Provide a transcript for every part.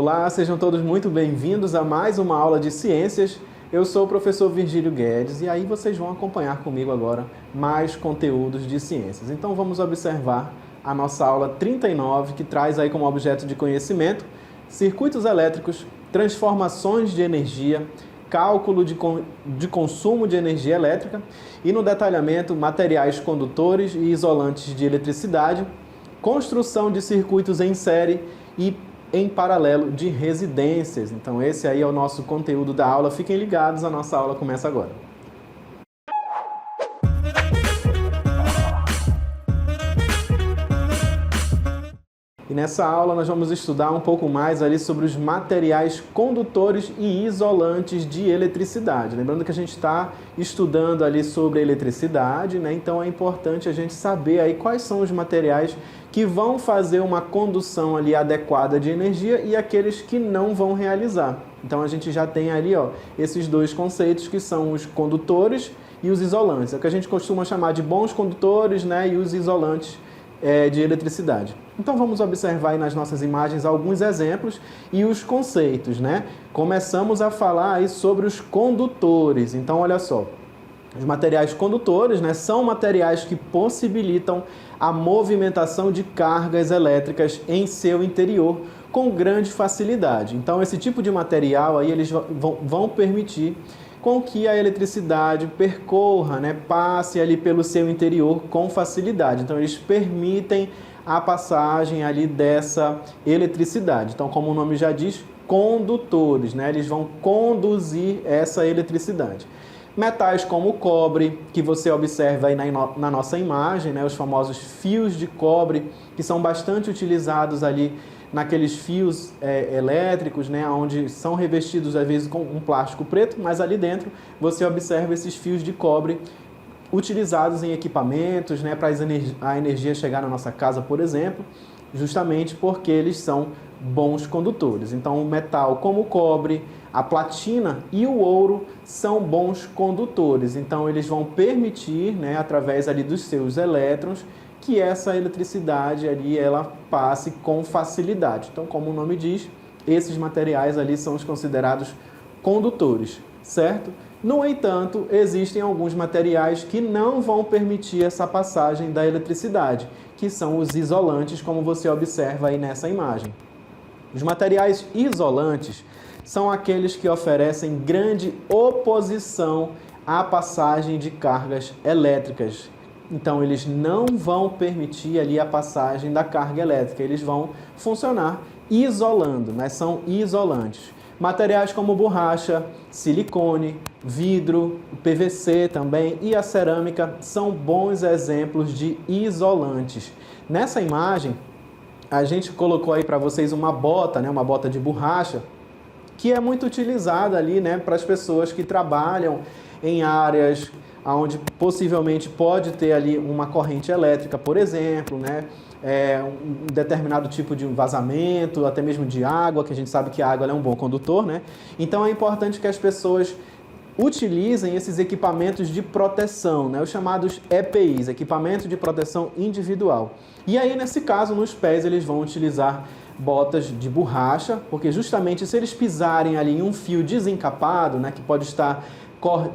Olá, sejam todos muito bem-vindos a mais uma aula de ciências. Eu sou o professor Virgílio Guedes e aí vocês vão acompanhar comigo agora mais conteúdos de ciências. Então vamos observar a nossa aula 39, que traz aí como objeto de conhecimento circuitos elétricos, transformações de energia, cálculo de consumo de energia elétrica e no detalhamento materiais condutores e isolantes de eletricidade, construção de circuitos em série e em paralelo de residências. Então esse aí é o nosso conteúdo da aula. Fiquem ligados, a nossa aula começa agora. E nessa aula nós vamos estudar um pouco mais ali sobre os materiais condutores e isolantes de eletricidade. Lembrando que a gente está estudando ali sobre a eletricidade, né? Então é importante a gente saber aí quais são os materiais que vão fazer uma condução ali adequada de energia e aqueles que não vão realizar. Então a gente já tem ali, ó, esses dois conceitos que são os condutores e os isolantes. É o que a gente costuma chamar de bons condutores, né? E os isolantes de eletricidade. Então vamos observar aí nas nossas imagens alguns exemplos e os conceitos, né? Começamos a falar aí sobre os condutores. Então olha só, os materiais condutores, né, são materiais que possibilitam a movimentação de cargas elétricas em seu interior com grande facilidade. Então esse tipo de material aí eles vão permitir com que a eletricidade percorra, né, passe ali pelo seu interior com facilidade. Então eles permitem a passagem ali dessa eletricidade. Então, como o nome já diz, condutores, né, eles vão conduzir essa eletricidade. Metais como o cobre, que você observa aí na nossa imagem, né, os famosos fios de cobre, que são bastante utilizados ali naqueles fios elétricos, né, onde são revestidos às vezes com um plástico preto, mas ali dentro você observa esses fios de cobre utilizados em equipamentos, né, para a energia chegar na nossa casa, por exemplo, justamente porque eles são bons condutores. Então, o metal como o cobre, a platina e o ouro são bons condutores. Então, eles vão permitir, né, através ali dos seus elétrons, que essa eletricidade ali ela passe com facilidade. Então, como o nome diz, esses materiais ali são os considerados condutores, certo? No entanto, existem alguns materiais que não vão permitir essa passagem da eletricidade, que são os isolantes, como você observa aí nessa imagem. Os materiais isolantes são aqueles que oferecem grande oposição à passagem de cargas elétricas. Então, eles não vão permitir ali a passagem da carga elétrica, eles vão funcionar isolando, né? São isolantes. Materiais como borracha, silicone, vidro, PVC também e a cerâmica são bons exemplos de isolantes. Nessa imagem, a gente colocou aí para vocês uma bota, né? Uma bota de borracha, que é muito utilizada ali, né? Para as pessoas que trabalham em áreas onde possivelmente pode ter ali uma corrente elétrica, por exemplo, né? Um determinado tipo de vazamento, até mesmo de água, que a gente sabe que a água é um bom condutor, né? Então é importante que as pessoas utilizem esses equipamentos de proteção, né? Os chamados EPIs, equipamento de proteção individual. E aí, nesse caso, nos pés eles vão utilizar botas de borracha, porque justamente se eles pisarem ali em um fio desencapado, né, que pode estar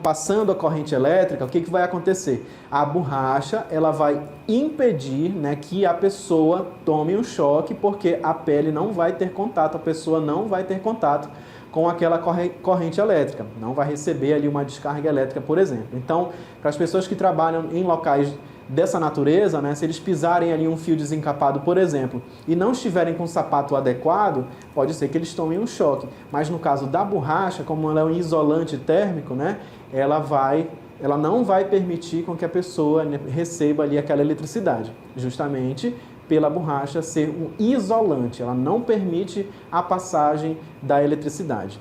passando a corrente elétrica, o que vai acontecer? A borracha ela vai impedir, né, que a pessoa tome um choque, porque a pele não vai ter contato, a pessoa não vai ter contato com aquela corrente elétrica, não vai receber ali uma descarga elétrica, por exemplo. Então, para as pessoas que trabalham em locais dessa natureza, né, se eles pisarem ali um fio desencapado, por exemplo, e não estiverem com o sapato adequado, pode ser que eles tomem um choque. Mas no caso da borracha, como ela é um isolante térmico, né, ela não vai permitir com que a pessoa, né, receba ali aquela eletricidade, justamente pela borracha ser um isolante, ela não permite a passagem da eletricidade.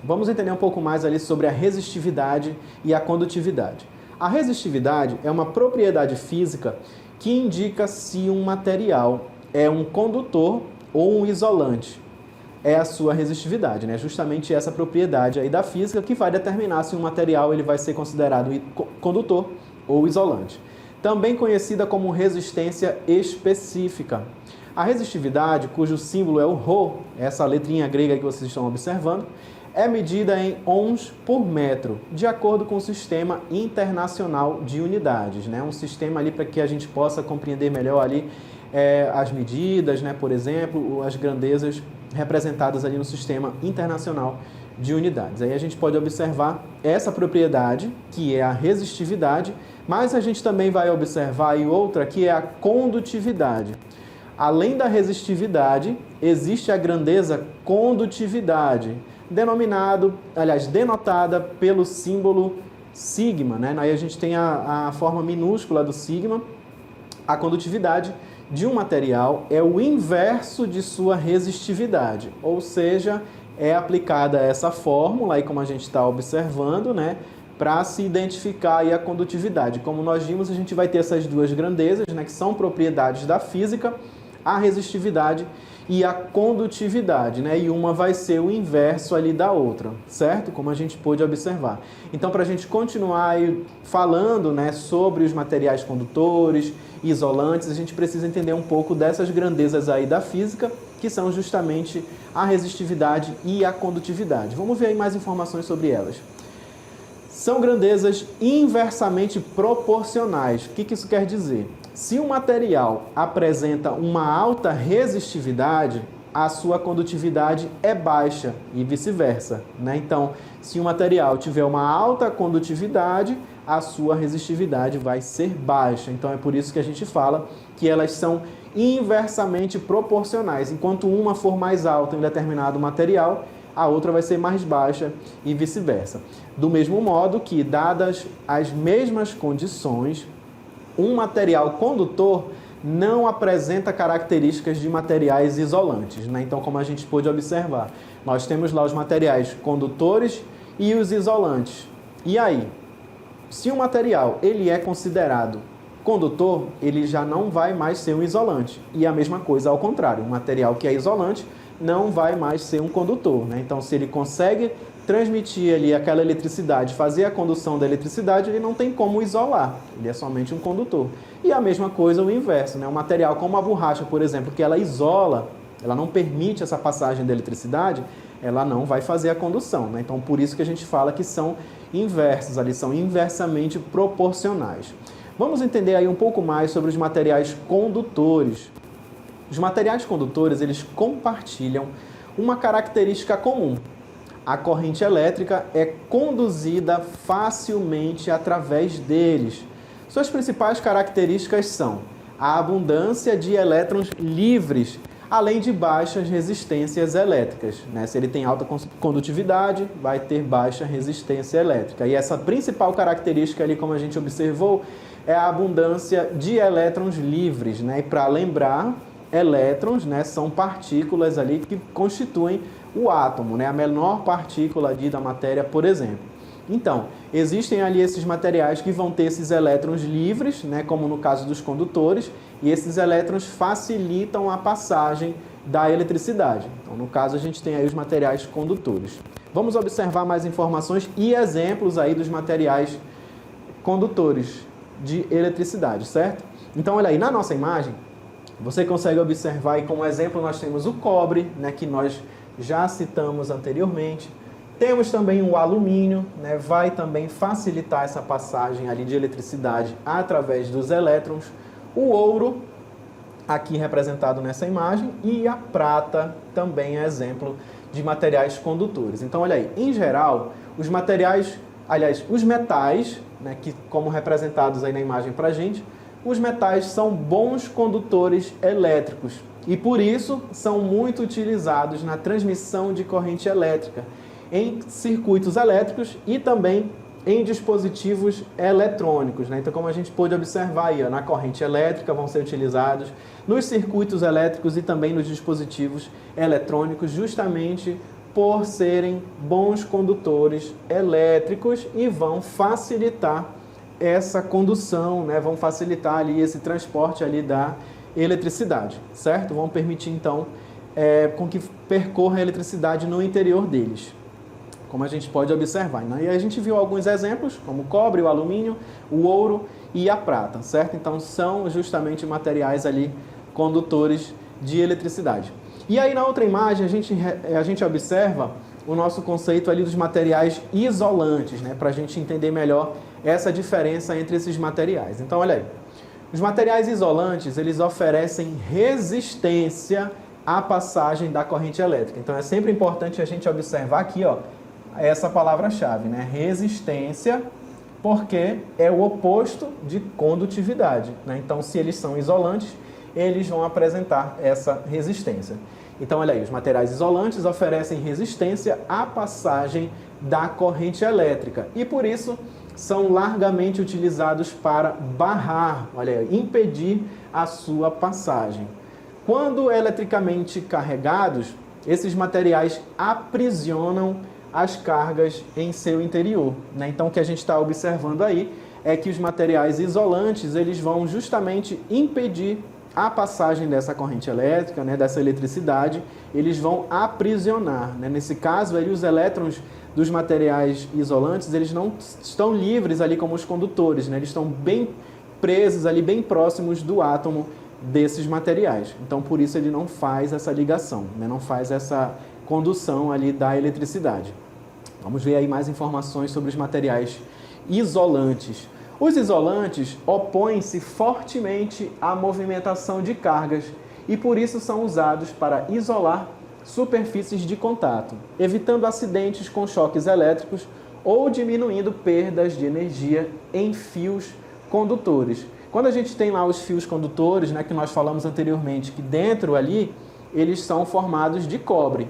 Vamos entender um pouco mais ali sobre a resistividade e a condutividade. A resistividade é uma propriedade física que indica se um material é um condutor ou um isolante. É a sua resistividade, né? Justamente essa propriedade aí da física que vai determinar se um material ele vai ser considerado condutor ou isolante. Também conhecida como resistência específica. A resistividade, cujo símbolo é o Rho, essa letrinha grega que vocês estão observando, é medida em ohms por metro, de acordo com o Sistema Internacional de Unidades, né? Um sistema ali para que a gente possa compreender melhor ali as medidas, né? Por exemplo, as grandezas representadas ali no Sistema Internacional de Unidades. Aí a gente pode observar essa propriedade, que é a resistividade, mas a gente também vai observar aí outra, que é a condutividade. Além da resistividade, existe a grandeza condutividade, denotada pelo símbolo sigma, né? Aí a gente tem a forma minúscula do sigma. A condutividade de um material é o inverso de sua resistividade, ou seja, é aplicada essa fórmula, aí como a gente está observando, né? Para se identificar aí a condutividade. Como nós vimos, a gente vai ter essas duas grandezas, né? Que são propriedades da física, a resistividade e a condutividade, né? E uma vai ser o inverso ali da outra, certo? Como a gente pôde observar. Então, para a gente continuar aí falando, né, sobre os materiais condutores, isolantes, a gente precisa entender um pouco dessas grandezas aí da física, que são justamente a resistividade e a condutividade. Vamos ver aí mais informações sobre elas. São grandezas inversamente proporcionais. O que isso quer dizer? Se um material apresenta uma alta resistividade, a sua condutividade é baixa e vice-versa, né? Então, se um material tiver uma alta condutividade, a sua resistividade vai ser baixa. Então, é por isso que a gente fala que elas são inversamente proporcionais. Enquanto uma for mais alta em determinado material, a outra vai ser mais baixa e vice-versa. Do mesmo modo que, dadas as mesmas condições, um material condutor não apresenta características de materiais isolantes, né? Então, como a gente pôde observar, nós temos lá os materiais condutores e os isolantes. E aí, se o material ele é considerado condutor, ele já não vai mais ser um isolante. E a mesma coisa ao contrário, um material que é isolante não vai mais ser um condutor, né? Então, se ele consegue transmitir ali aquela eletricidade, fazer a condução da eletricidade, ele não tem como isolar, ele é somente um condutor. E a mesma coisa o inverso, né? Um material como a borracha, por exemplo, que ela isola, ela não permite essa passagem da eletricidade, ela não vai fazer a condução, né? Então, por isso que a gente fala que são inversos, ali são inversamente proporcionais. Vamos entender aí um pouco mais sobre os materiais condutores. Os materiais condutores, eles compartilham uma característica comum. A corrente elétrica é conduzida facilmente através deles. Suas principais características são a abundância de elétrons livres, além de baixas resistências elétricas, né? Se ele tem alta condutividade, vai ter baixa resistência elétrica. E essa principal característica ali, como a gente observou, é a abundância de elétrons livres, né? E para lembrar, elétrons, né, são partículas ali que constituem o átomo, né, a menor partícula ali da matéria, por exemplo. Então, existem ali esses materiais que vão ter esses elétrons livres, né, como no caso dos condutores, e esses elétrons facilitam a passagem da eletricidade. Então, no caso, a gente tem aí os materiais condutores. Vamos observar mais informações e exemplos aí dos materiais condutores de eletricidade, certo? Então, olha aí, na nossa imagem, você consegue observar, e como exemplo nós temos o cobre, né, que nós já citamos anteriormente. Temos também o alumínio, né, vai também facilitar essa passagem ali de eletricidade através dos elétrons. O ouro, aqui representado nessa imagem, e a prata também é exemplo de materiais condutores. Então, olha aí, em geral, os materiais, aliás, os metais, né, que como representados aí na imagem para a gente, os metais são bons condutores elétricos e, por isso, são muito utilizados na transmissão de corrente elétrica em circuitos elétricos e também em dispositivos eletrônicos, né? Então, como a gente pôde observar aí, ó, na corrente elétrica vão ser utilizados nos circuitos elétricos e também nos dispositivos eletrônicos, justamente por serem bons condutores elétricos e vão facilitar essa condução, né? Vão facilitar ali esse transporte ali da eletricidade, certo? Vão permitir, então, com que percorra a eletricidade no interior deles, como a gente pode observar. Né? E a gente viu alguns exemplos, como o cobre, o alumínio, o ouro e a prata, certo? Então, são justamente materiais ali condutores de eletricidade. E aí na outra imagem a gente observa o nosso conceito ali dos materiais isolantes, né, para a gente entender melhor essa diferença entre esses materiais. Então olha aí, os materiais isolantes eles oferecem resistência à passagem da corrente elétrica. Então é sempre importante a gente observar aqui, ó, essa palavra-chave, né, resistência, porque é o oposto de condutividade, né? Então se eles são isolantes, eles vão apresentar essa resistência. Então, olha aí, os materiais isolantes oferecem resistência à passagem da corrente elétrica e, por isso, são largamente utilizados para barrar, olha aí, impedir a sua passagem. Quando eletricamente carregados, esses materiais aprisionam as cargas em seu interior, né? Então, o que a gente está observando aí é que os materiais isolantes, eles vão justamente impedir a passagem dessa corrente elétrica, né, dessa eletricidade, eles vão aprisionar, né? Nesse caso, aí, os elétrons dos materiais isolantes, eles não estão livres ali como os condutores, né? Eles estão bem presos ali, bem próximos do átomo desses materiais. Então, por isso ele não faz essa ligação, né? Não faz essa condução ali da eletricidade. Vamos ver aí mais informações sobre os materiais isolantes. Os isolantes opõem-se fortemente à movimentação de cargas e por isso são usados para isolar superfícies de contato, evitando acidentes com choques elétricos ou diminuindo perdas de energia em fios condutores. Quando a gente tem lá os fios condutores, né, que nós falamos anteriormente, que dentro ali eles são formados de cobre.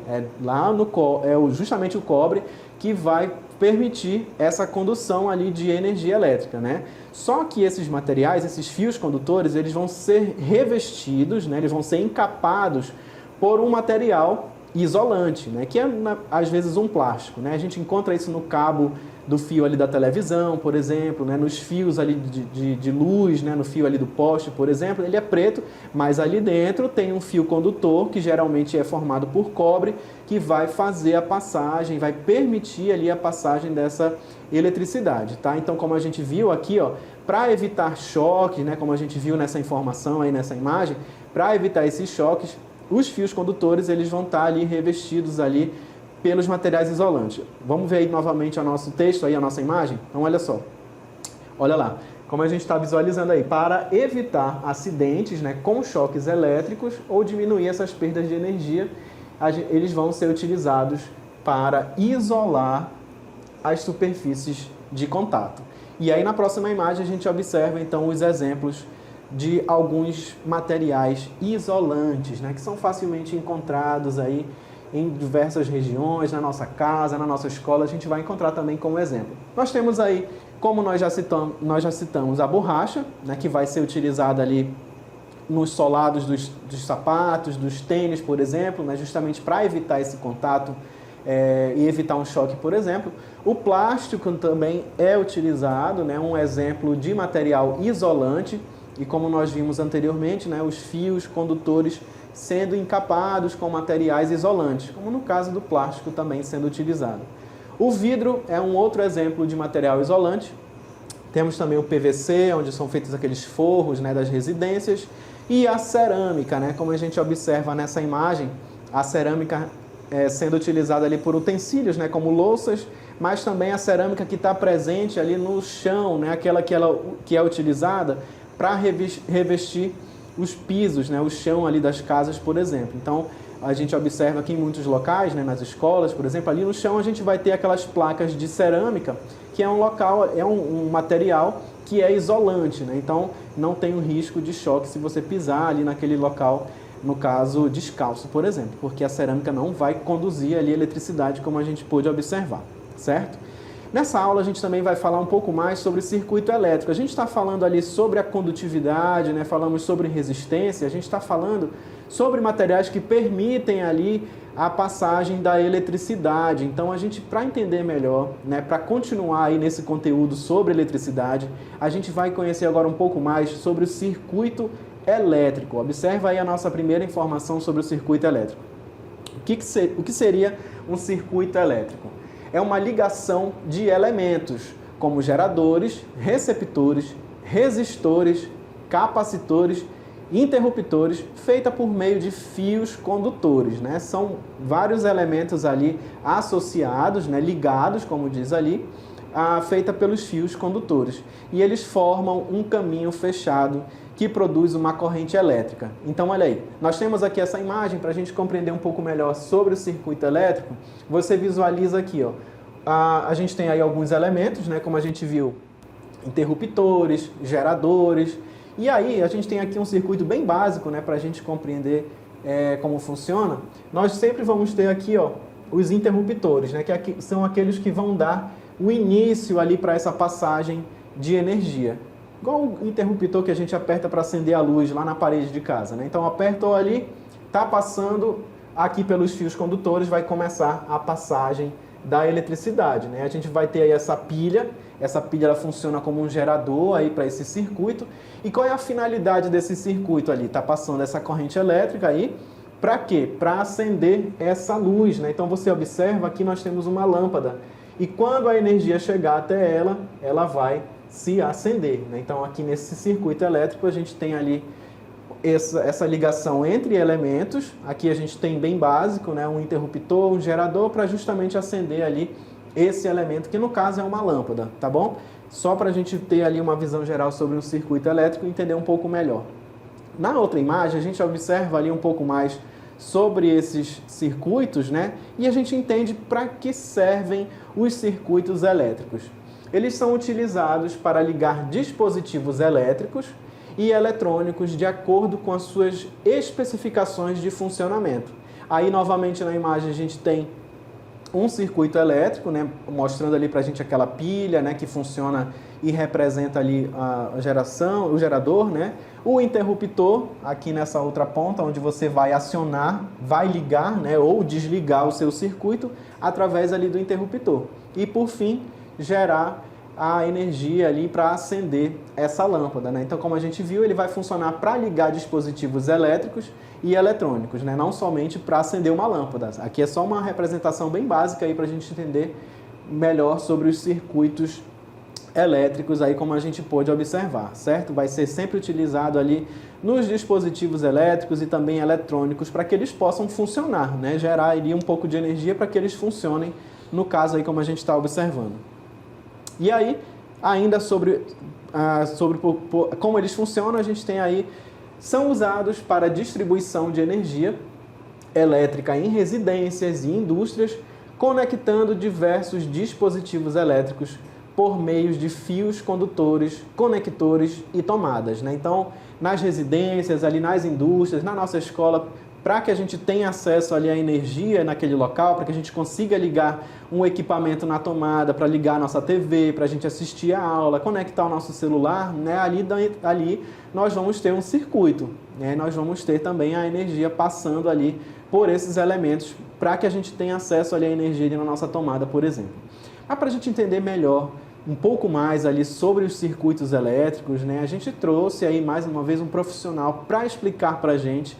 Justamente o cobre que vai permitir essa condução ali de energia elétrica, né? Só que esses materiais, esses fios condutores, eles vão ser revestidos, né? Eles vão ser encapados por um material isolante, né? Que é às vezes um plástico, né? A gente encontra isso no cabo do fio ali da televisão, por exemplo, né? Nos fios ali de luz, né? No fio ali do poste, por exemplo, ele é preto, mas ali dentro tem um fio condutor que geralmente é formado por cobre, que vai fazer a passagem, vai permitir ali a passagem dessa eletricidade, tá? Então, como a gente viu aqui, ó, para evitar choques, né? Como a gente viu nessa informação aí nessa imagem, para evitar esses choques, os fios condutores eles vão estar ali revestidos ali pelos materiais isolantes. Vamos ver aí novamente o nosso texto, aí a nossa imagem? Então, olha só. Olha lá, como a gente está visualizando aí, para evitar acidentes, né, com choques elétricos ou diminuir essas perdas de energia, eles vão ser utilizados para isolar as superfícies de contato. E aí na próxima imagem a gente observa então os exemplos de alguns materiais isolantes, né, que são facilmente encontrados aí em diversas regiões, na nossa casa, na nossa escola, a gente vai encontrar também como exemplo. Nós temos aí, como nós já citamos a borracha, né, que vai ser utilizada ali nos solados dos sapatos, dos tênis, por exemplo, né, justamente para evitar esse contato e evitar um choque, por exemplo. O plástico também é utilizado, né, um exemplo de material isolante, e como nós vimos anteriormente, né, os fios condutores sendo encapados com materiais isolantes, como no caso do plástico também sendo utilizado. O vidro é um outro exemplo de material isolante. Temos também o PVC, onde são feitos aqueles forros, né, das residências, e a cerâmica, né, como a gente observa nessa imagem, a cerâmica sendo utilizada ali por utensílios, né, como louças, mas também a cerâmica que está presente ali no chão, né, aquela que é utilizada para revestir os pisos, né, o chão ali das casas, por exemplo. Então, a gente observa aqui em muitos locais, né, nas escolas, por exemplo, ali no chão a gente vai ter aquelas placas de cerâmica, que é um material que é isolante, né? Então, não tem o risco de choque se você pisar ali naquele local, no caso, descalço, por exemplo, porque a cerâmica não vai conduzir ali eletricidade, como a gente pôde observar, certo? Nessa aula a gente também vai falar um pouco mais sobre circuito elétrico. A gente está falando ali sobre a condutividade, né? Falamos sobre resistência, a gente está falando sobre materiais que permitem ali a passagem da eletricidade. Então a gente, para entender melhor, né, para continuar aí nesse conteúdo sobre eletricidade, a gente vai conhecer agora um pouco mais sobre o circuito elétrico. Observa aí a nossa primeira informação sobre o circuito elétrico. O que seria um circuito elétrico? É uma ligação de elementos, como geradores, receptores, resistores, capacitores interruptores feita por meio de fios condutores, né? São vários elementos ali associados, né? Ligados, como diz ali, feita pelos fios condutores. E eles formam um caminho fechado que produz uma corrente elétrica. Então, olha aí, nós temos aqui essa imagem para a gente compreender um pouco melhor sobre o circuito elétrico. Você visualiza aqui, ó, a gente tem aí alguns elementos, né? Como a gente viu, interruptores, geradores. E aí, a gente tem aqui um circuito bem básico, né, para a gente compreender como funciona. Nós sempre vamos ter aqui, ó, os interruptores, né, que são aqueles que vão dar o início ali para essa passagem de energia. Igual o interruptor que a gente aperta para acender a luz lá na parede de casa, né? Então, apertou ali, está passando aqui pelos fios condutores, vai começar a passagem da eletricidade, né? A gente vai ter aí essa pilha ela funciona como um gerador aí para esse circuito. E qual é a finalidade desse circuito ali? Está passando essa corrente elétrica aí, para quê? Para acender essa luz, né? Então você observa que nós temos uma lâmpada e quando a energia chegar até ela, ela vai se acender, né? Então aqui nesse circuito elétrico a gente tem ali essa ligação entre elementos. Aqui a gente tem bem básico, né? Um interruptor, um gerador para justamente acender ali esse elemento, que no caso é uma lâmpada, tá bom? Só para a gente ter ali uma visão geral sobre o circuito elétrico e entender um pouco melhor. Na outra imagem, a gente observa ali um pouco mais sobre esses circuitos, né? E a gente entende para que servem os circuitos elétricos. Eles são utilizados para ligar dispositivos elétricos e eletrônicos de acordo com as suas especificações de funcionamento. Aí, novamente, na imagem a gente tem um circuito elétrico, né, mostrando ali para a gente aquela pilha, né, que funciona e representa ali a geração, o gerador, né, o interruptor aqui nessa outra ponta, onde você vai acionar, vai ligar, né, ou desligar o seu circuito através ali do interruptor. E por fim, gerar a energia ali para acender essa lâmpada, né? Então, como a gente viu, ele vai funcionar para ligar dispositivos elétricos e eletrônicos, né? Não somente para acender uma lâmpada. Aqui é só uma representação bem básica aí para a gente entender melhor sobre os circuitos elétricos aí, como a gente pôde observar, certo? Vai ser sempre utilizado ali nos dispositivos elétricos e também eletrônicos para que eles possam funcionar, né? Gerar ali um pouco de energia para que eles funcionem, no caso aí como a gente está observando. E aí, ainda sobre como eles funcionam, a gente tem aí, são usados para distribuição de energia elétrica em residências e indústrias, conectando diversos dispositivos elétricos por meio de fios condutores, conectores e tomadas, né? Então, nas residências, ali nas indústrias, na nossa escola, para que a gente tenha acesso ali à energia naquele local, para que a gente consiga ligar um equipamento na tomada, para ligar a nossa TV, para a gente assistir a aula, conectar o nosso celular, né? Ali nós vamos ter um circuito, né? Nós vamos ter também a energia passando ali por esses elementos, para que a gente tenha acesso ali à energia ali na nossa tomada, por exemplo. Mas para a gente entender melhor, um pouco mais ali sobre os circuitos elétricos, né? A gente trouxe aí mais uma vez um profissional para explicar para a gente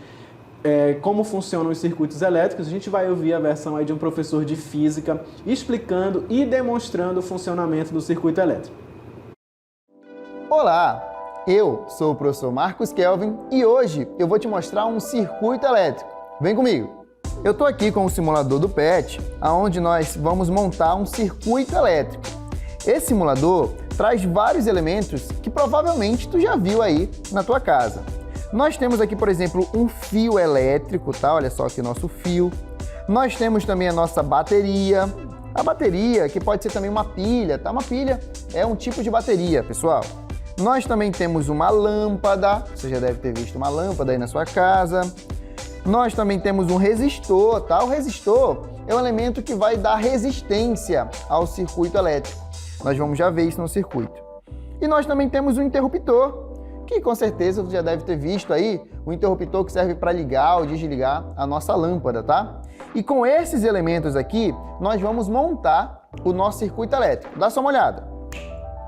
como funcionam os circuitos elétricos. A gente vai ouvir a versão aí de um professor de física explicando e demonstrando o funcionamento do circuito elétrico. Olá, eu sou o professor Marcos Kelvin e hoje eu vou te mostrar um circuito elétrico. Vem comigo! Eu estou aqui com o simulador do PET, onde nós vamos montar um circuito elétrico. Esse simulador traz vários elementos que provavelmente tu já viu aí na tua casa. Nós temos aqui, por exemplo, um fio elétrico, tá? Olha só aqui o nosso fio. Nós temos também a nossa bateria. A bateria, que pode ser também uma pilha, tá? Uma pilha é um tipo de bateria, pessoal. Nós também temos uma lâmpada. Você já deve ter visto uma lâmpada aí na sua casa. Nós também temos um resistor, tá? O resistor é um elemento que vai dar resistência ao circuito elétrico. Nós vamos já ver isso no circuito. E nós também temos um interruptor, que com certeza você já deve ter visto aí, o interruptor que serve para ligar ou desligar a nossa lâmpada, tá? E com esses elementos aqui, nós vamos montar o nosso circuito elétrico. Dá só uma olhada.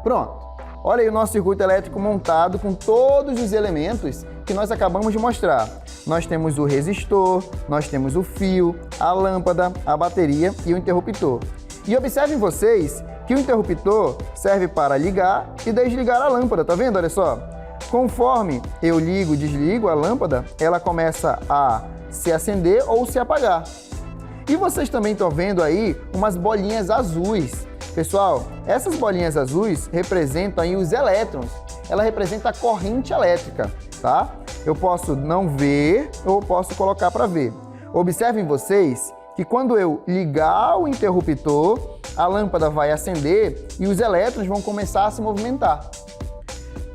Pronto. Olha aí o nosso circuito elétrico montado com todos os elementos que nós acabamos de mostrar. Nós temos o resistor, nós temos o fio, a lâmpada, a bateria e o interruptor. E observem vocês que o interruptor serve para ligar e desligar a lâmpada, tá vendo? Olha só. Conforme eu ligo e desligo a lâmpada, ela começa a se acender ou se apagar. E vocês também estão vendo aí umas bolinhas azuis. Pessoal, essas bolinhas azuis representam aí os elétrons. Ela representa a corrente elétrica, tá? Eu posso não ver ou posso colocar para ver. Observem vocês que quando eu ligar o interruptor, a lâmpada vai acender e os elétrons vão começar a se movimentar.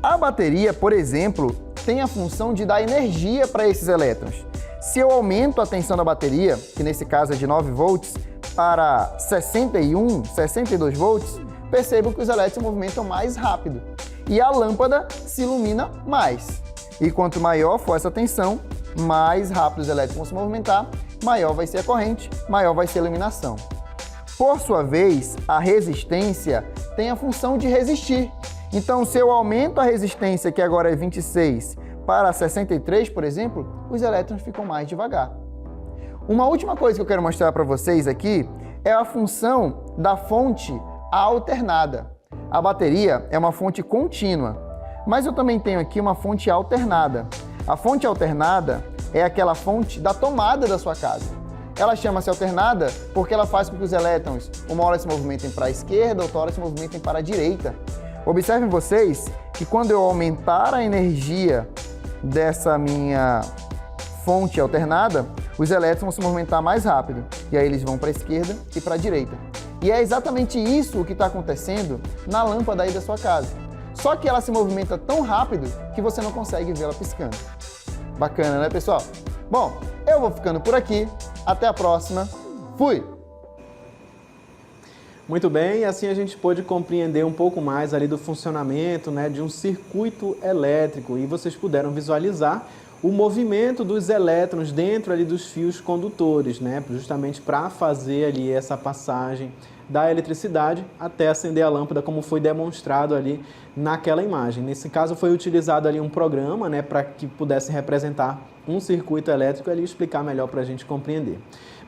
A bateria, por exemplo, tem a função de dar energia para esses elétrons. Se eu aumento a tensão da bateria, que nesse caso é de 9 volts, para 61, 62 volts, percebo que os elétrons se movimentam mais rápido e a lâmpada se ilumina mais. E quanto maior for essa tensão, mais rápido os elétrons vão se movimentar, maior vai ser a corrente, maior vai ser a iluminação. Por sua vez, a resistência tem a função de resistir. Então, se eu aumento a resistência, que agora é 26, para 63, por exemplo, os elétrons ficam mais devagar. Uma última coisa que eu quero mostrar para vocês aqui é a função da fonte alternada. A bateria é uma fonte contínua, mas eu também tenho aqui uma fonte alternada. A fonte alternada é aquela fonte da tomada da sua casa. Ela chama-se alternada porque ela faz com que os elétrons, uma hora se movimentem para a esquerda, outra hora se movimentem para a direita. Observem vocês que quando eu aumentar a energia dessa minha fonte alternada, os elétrons vão se movimentar mais rápido. E aí eles vão para a esquerda e para a direita. E é exatamente isso o que está acontecendo na lâmpada aí da sua casa. Só que ela se movimenta tão rápido que você não consegue vê-la piscando. Bacana, né, pessoal? Bom, eu vou ficando por aqui. Até a próxima. Fui! Muito bem, assim a gente pôde compreender um pouco mais ali do funcionamento, né, de um circuito elétrico e vocês puderam visualizar o movimento dos elétrons dentro ali dos fios condutores, né, justamente para fazer ali essa passagem da eletricidade até acender a lâmpada, como foi demonstrado ali naquela imagem. Nesse caso foi utilizado ali um programa, né, para que pudesse representar um circuito elétrico e ali explicar melhor para a gente compreender.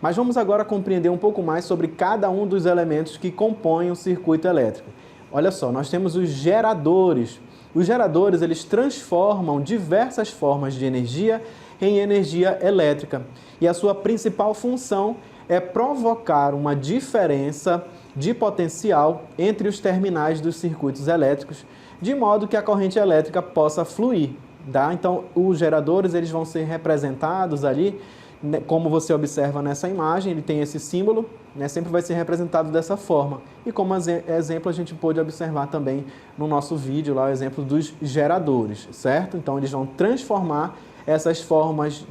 Mas vamos agora compreender um pouco mais sobre cada um dos elementos que compõem o circuito elétrico. Olha só, nós temos os geradores. Os geradores, eles transformam diversas formas de energia em energia elétrica. E a sua principal função é provocar uma diferença de potencial entre os terminais dos circuitos elétricos, de modo que a corrente elétrica possa fluir. Tá? Então, os geradores eles vão ser representados ali, como você observa nessa imagem, ele tem esse símbolo, né, sempre vai ser representado dessa forma. E como exemplo, a gente pôde observar também no nosso vídeo lá o exemplo dos geradores, certo? Então, eles vão transformar essas formas,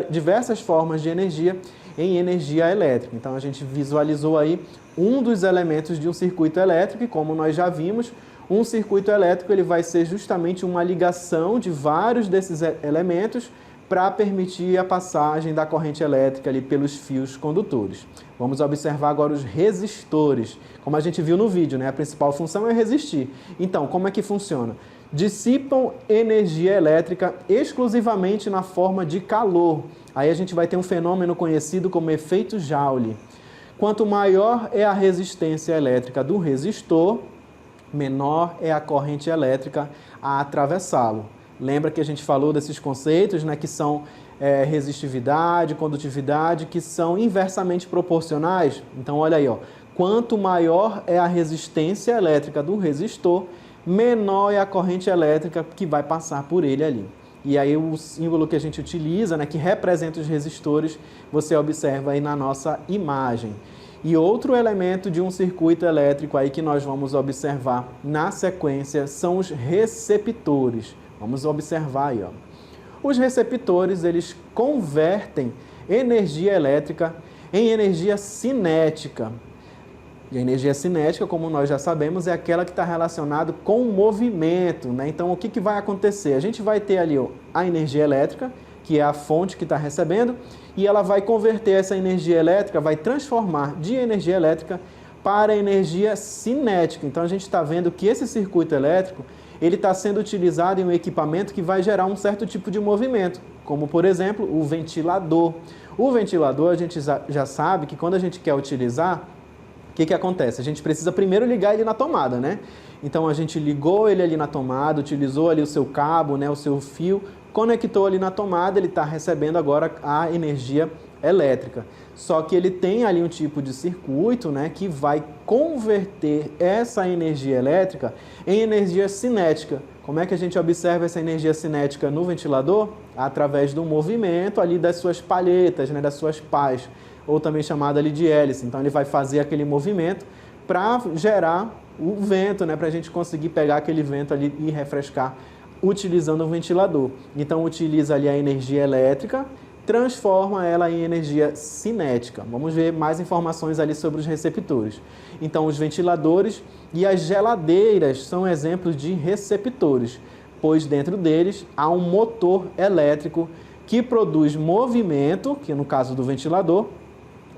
diversas formas de energia em energia elétrica. Então, a gente visualizou aí um dos elementos de um circuito elétrico e, como nós já vimos, um circuito elétrico ele vai ser justamente uma ligação de vários desses elementos para permitir a passagem da corrente elétrica ali pelos fios condutores. Vamos observar agora os resistores. Como a gente viu no vídeo, né? A principal função é resistir. Então, como é que funciona? Dissipam energia elétrica exclusivamente na forma de calor. Aí a gente vai ter um fenômeno conhecido como efeito Joule. Quanto maior é a resistência elétrica do resistor, menor é a corrente elétrica a atravessá-lo. Lembra que a gente falou desses conceitos, né, que são resistividade, condutividade, que são inversamente proporcionais? Então, olha aí, ó, quanto maior é a resistência elétrica do resistor, menor é a corrente elétrica que vai passar por ele ali. E aí o símbolo que a gente utiliza, né, que representa os resistores, você observa aí na nossa imagem. E outro elemento de um circuito elétrico aí que nós vamos observar na sequência são os receptores. Vamos observar aí, ó. Os receptores, eles convertem energia elétrica em energia cinética. E a energia cinética, como nós já sabemos, é aquela que está relacionada com o movimento, né? Então, o que vai acontecer? A gente vai ter ali, ó, a energia elétrica, que é a fonte que está recebendo, e ela vai converter essa energia elétrica, vai transformar de energia elétrica para energia cinética. Então, a gente está vendo que esse circuito elétrico ele está sendo utilizado em um equipamento que vai gerar um certo tipo de movimento, como, por exemplo, o ventilador. O ventilador, a gente já sabe que quando a gente quer utilizar, que acontece? A gente precisa primeiro ligar ele na tomada, né? Então a gente ligou ele ali na tomada, utilizou ali o seu cabo, né, o seu fio, conectou ali na tomada, ele está recebendo agora a energia elétrica. Só que ele tem ali um tipo de circuito, né, que vai converter essa energia elétrica em energia cinética. Como é que a gente observa essa energia cinética no ventilador? Através do movimento ali das suas palhetas, né, das suas pás, ou também chamada ali de hélice. Então ele vai fazer aquele movimento para gerar o vento, né, para a gente conseguir pegar aquele vento ali e refrescar utilizando o ventilador. Então utiliza ali a energia elétrica, transforma ela em energia cinética. Vamos ver mais informações ali sobre os receptores. Então os ventiladores e as geladeiras são exemplos de receptores, pois dentro deles há um motor elétrico que produz movimento, que no caso do ventilador,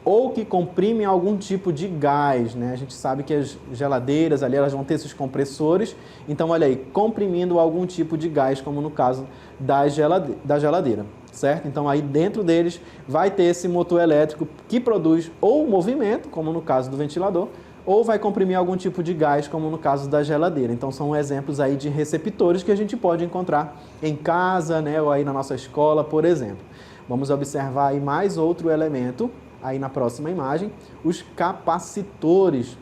ou que comprime algum tipo de gás, né? A gente sabe que as geladeiras ali, elas vão ter esses compressores, então olha aí, comprimindo algum tipo de gás, como no caso da geladeira, certo? Então aí dentro deles vai ter esse motor elétrico que produz ou movimento, como no caso do ventilador, ou vai comprimir algum tipo de gás, como no caso da geladeira. Então são exemplos aí de receptores que a gente pode encontrar em casa, né? Ou aí na nossa escola, por exemplo. Vamos observar aí mais outro elemento, aí na próxima imagem, os capacitores.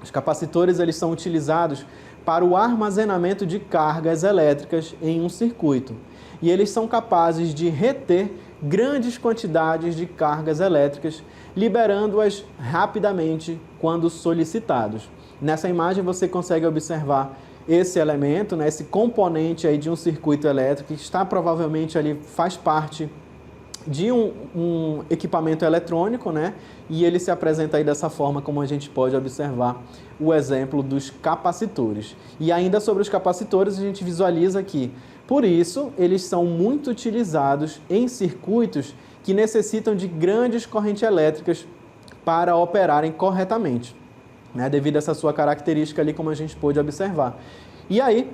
Os capacitores, eles são utilizados para o armazenamento de cargas elétricas em um circuito. E eles são capazes de reter grandes quantidades de cargas elétricas, liberando-as rapidamente quando solicitados. Nessa imagem você consegue observar esse elemento, né, esse componente aí de um circuito elétrico que está provavelmente ali, faz parte de um equipamento eletrônico, né? E ele se apresenta aí dessa forma, como a gente pode observar o exemplo dos capacitores. E ainda sobre os capacitores, a gente visualiza aqui. Por isso, eles são muito utilizados em circuitos que necessitam de grandes correntes elétricas para operarem corretamente, né? Devido a essa sua característica ali, como a gente pôde observar. E aí,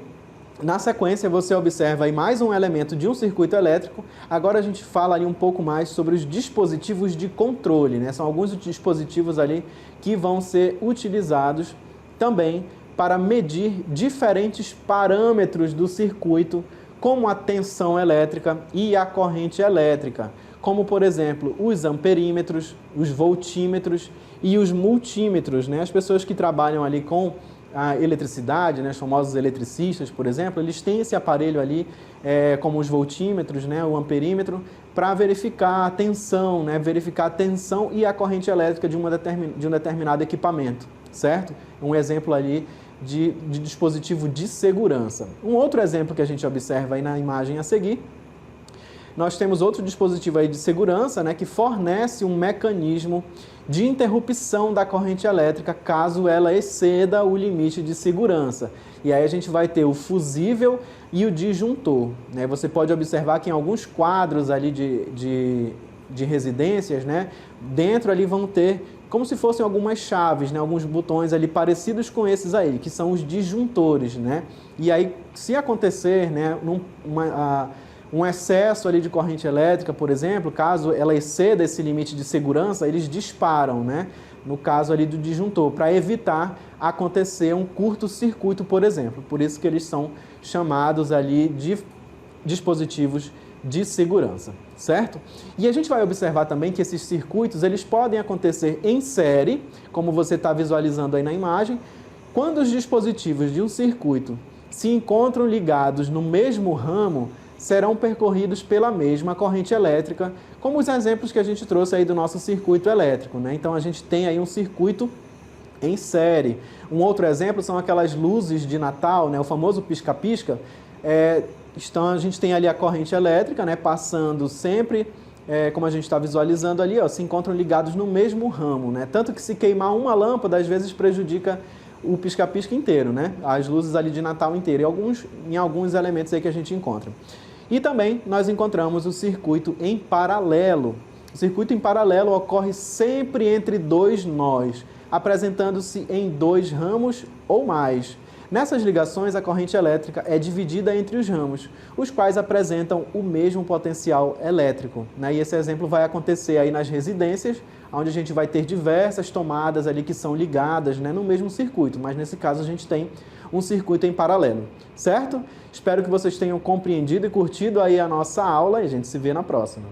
na sequência, você observa aí mais um elemento de um circuito elétrico. Agora a gente fala ali um pouco mais sobre os dispositivos de controle, né? São alguns dispositivos ali que vão ser utilizados também para medir diferentes parâmetros do circuito, como a tensão elétrica e a corrente elétrica, como, por exemplo, os amperímetros, os voltímetros e os multímetros, né? As pessoas que trabalham ali com a eletricidade, né, os famosos eletricistas, por exemplo, eles têm esse aparelho ali, como os voltímetros, né, o amperímetro, para verificar a tensão, né, verificar a tensão e a corrente elétrica de um determinado equipamento, certo? Um exemplo ali de dispositivo de segurança. Um outro exemplo que a gente observa aí na imagem a seguir, nós temos outro dispositivo aí de segurança, né, que fornece um mecanismo de interrupção da corrente elétrica caso ela exceda o limite de segurança. E aí a gente vai ter o fusível e o disjuntor, né? Você pode observar que em alguns quadros ali de residências, né, dentro ali vão ter como se fossem algumas chaves, né, alguns botões ali parecidos com esses aí, que são os disjuntores, né? E aí, se acontecer, né, um excesso ali de corrente elétrica, por exemplo, caso ela exceda esse limite de segurança, eles disparam, né? No caso ali do disjuntor, para evitar acontecer um curto-circuito, por exemplo. Por isso que eles são chamados ali de dispositivos de segurança, certo? E a gente vai observar também que esses circuitos, eles podem acontecer em série, como você está visualizando aí na imagem, quando os dispositivos de um circuito se encontram ligados no mesmo ramo, serão percorridos pela mesma corrente elétrica, como os exemplos que a gente trouxe aí do nosso circuito elétrico, né? Então a gente tem aí um circuito em série. Um outro exemplo são aquelas luzes de Natal, né? O famoso pisca-pisca. A gente tem ali a corrente elétrica, né, passando sempre, como a gente está visualizando ali, ó, se encontram ligados no mesmo ramo, né? Tanto que se queimar uma lâmpada, às vezes prejudica o pisca-pisca inteiro, né? As luzes ali de Natal inteiro, em alguns elementos aí que a gente encontra. E também nós encontramos o circuito em paralelo. O circuito em paralelo ocorre sempre entre dois nós, apresentando-se em dois ramos ou mais. Nessas ligações, a corrente elétrica é dividida entre os ramos, os quais apresentam o mesmo potencial elétrico, né? E esse exemplo vai acontecer aí nas residências, onde a gente vai ter diversas tomadas ali que são ligadas, né, no mesmo circuito, mas nesse caso a gente tem um circuito em paralelo, certo? Espero que vocês tenham compreendido e curtido aí a nossa aula e a gente se vê na próxima.